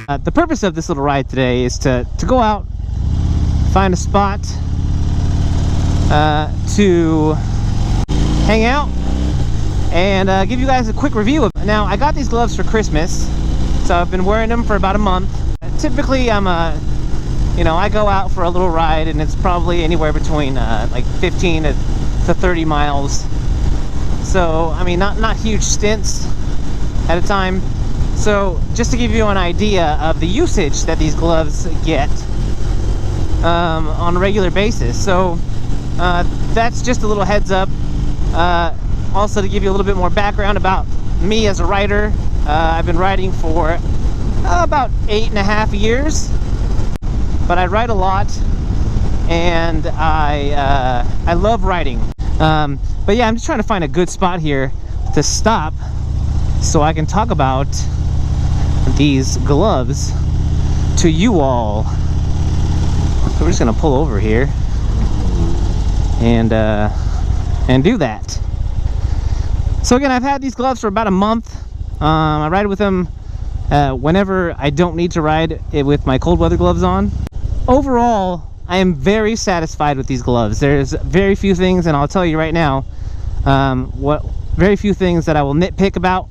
The purpose of this little ride today is to go out, find a spot to hang out, and give you guys a quick review of it. Now, I got these gloves for Christmas, so I've been wearing them for about a month. Typically, I go out for a little ride, and it's probably anywhere between like 15 to 30 miles. So, I mean, not huge stints at a time. So, just to give you an idea of the usage that these gloves get on a regular basis. So, that's just a little heads up. Also, to give you a little bit more background about me as a rider, I've been riding for about 8.5 years. But I ride a lot, and I love riding. But yeah, I'm just trying to find a good spot here to stop so I can talk about these gloves to you all. So we're just gonna pull over here and do that. So again, I've had these gloves for about a month. I ride with them whenever I don't need to ride it with my cold weather gloves on. Overall, I am very satisfied with these gloves. There's very few things, and I'll tell you right now, very few things that I will nitpick about.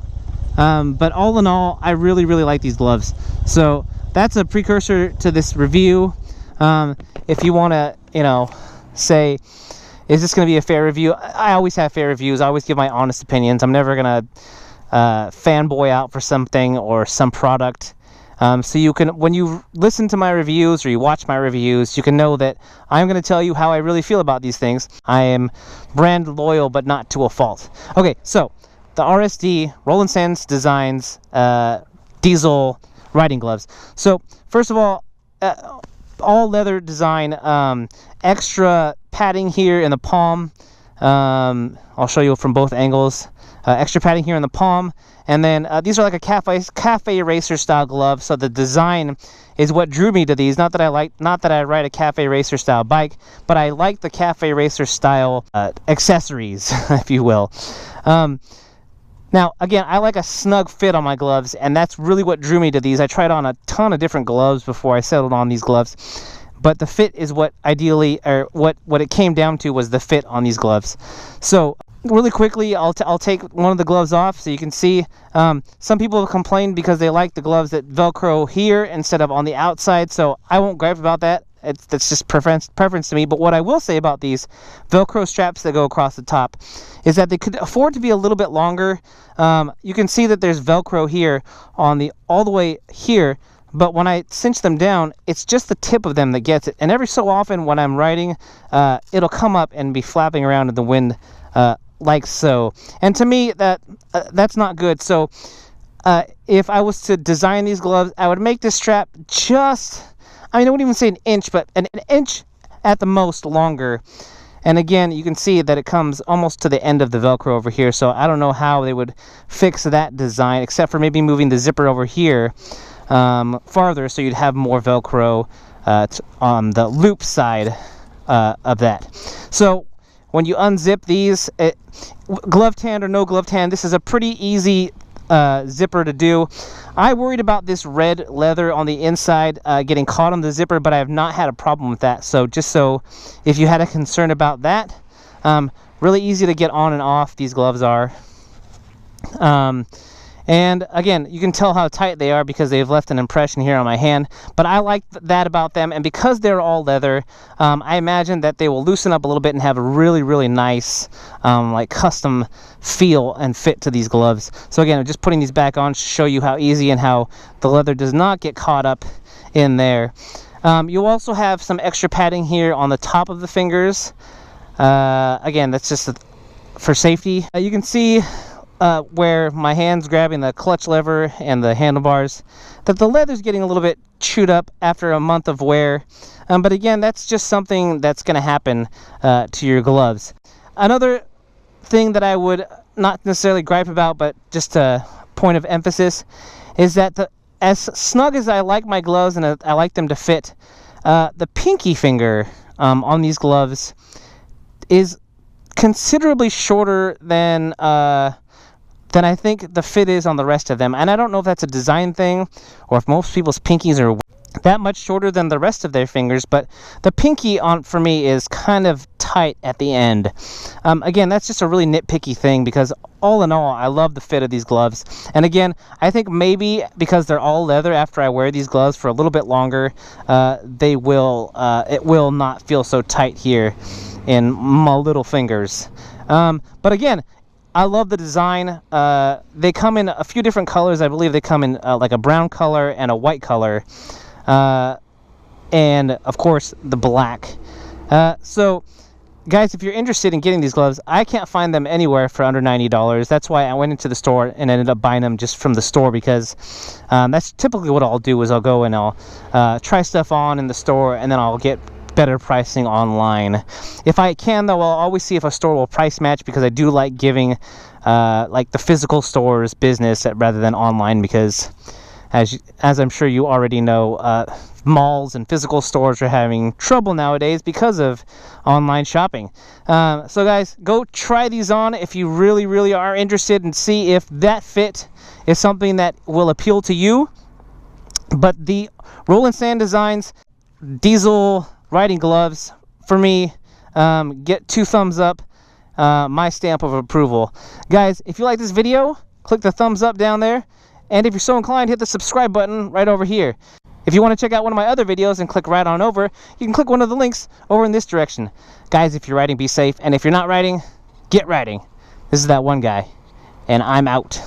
But all in all, I really like these gloves. So that's a precursor to this review. If you want to, say, is this going to be a fair review? I always have fair reviews. I always give my honest opinions. I'm never going to fanboy out for something or some product. So you can, when you listen to my reviews or you watch my reviews, you can know that I'm going to tell you how I really feel about these things. I am brand loyal, but not to a fault. Okay, so the RSD, Roland Sands Designs Dezel riding gloves. So first of all leather design, extra padding here in the palm. I'll show you from both angles. Extra padding here in the palm, and then these are like a cafe racer style glove. So the design is what drew me to these. Not that I ride a cafe racer style bike, but I like the cafe racer style accessories, if you will. Now, again, I like a snug fit on my gloves, and that's really what drew me to these. I tried on a ton of different gloves before I settled on these gloves, but the fit is what ideally, or what it came down to was the fit on these gloves. So really quickly, I'll take one of the gloves off so you can see. Some people have complained because they like the gloves that Velcro here instead of on the outside, so I won't gripe about that. That's just preference to me. But what I will say about these Velcro straps that go across the top is that they could afford to be a little bit longer. You can see that there's Velcro here on all the way here, but when I cinch them down, it's just the tip of them that gets it. And every so often when I'm riding, it'll come up and be flapping around in the wind like so. And to me, that's not good. So if I was to design these gloves, I would make this strap just, I wouldn't even say an inch, but an inch at the most longer. And again, you can see that it comes almost to the end of the Velcro over here. So I don't know how they would fix that design, except for maybe moving the zipper over here farther, so you'd have more Velcro on the loop side of that. So when you unzip these, glove tand or no glove tand, this is a pretty easy zipper to do. I worried about this red leather on the inside getting caught on the zipper, but I have not had a problem with that. So just so if you had a concern about that, really easy to get on and off, these gloves are. And again, you can tell how tight they are because they've left an impression here on my hand, but I like that about them. And because they're all leather, I imagine that they will loosen up a little bit and have a really nice like custom feel and fit to these gloves. So again, I'm just putting these back on to show you how easy and how the leather does not get caught up in there. You'll also have some extra padding here on the top of the fingers. Again, that's just for safety. You can see where my hand's grabbing the clutch lever and the handlebars, that the leather's getting a little bit chewed up after a month of wear. But again, that's just something that's going to happen to your gloves. Another thing that I would not necessarily gripe about, but just a point of emphasis, is that as snug as I like my gloves and I like them to fit, the pinky finger on these gloves is considerably shorter than than I think the fit is on the rest of them. And I don't know if that's a design thing or if most people's pinkies are that much shorter than the rest of their fingers, but the pinky on for me is kind of tight at the end. Again, that's just a really nitpicky thing, because all in all, I love the fit of these gloves. And again, I think maybe because they're all leather, after I wear these gloves for a little bit longer, it will not feel so tight here in my little fingers. But again, I love the design. They come in a few different colors. I believe they come in like a brown color and a white color. And of course the black. So guys, if you're interested in getting these gloves, I can't find them anywhere for under $90. That's why I went into the store and ended up buying them just from the store, because that's typically what I'll do, is I'll go and I'll try stuff on in the store, and then I'll get better pricing online. If I can, though, I'll always see if a store will price match, because I do like giving like the physical stores business rather than online, because as I'm sure you already know, malls and physical stores are having trouble nowadays because of online shopping. So guys, go try these on if you really are interested, and see if that fit is something that will appeal to you. But the Roland Sands Designs Dezel riding gloves, for me, get 2 thumbs up, my stamp of approval. Guys, if you like this video, click the thumbs up down there. And if you're so inclined, hit the subscribe button right over here. If you want to check out one of my other videos and click right on over, you can click one of the links over in this direction. Guys, if you're riding, be safe. And if you're not riding, get riding. This is that one guy. And I'm out.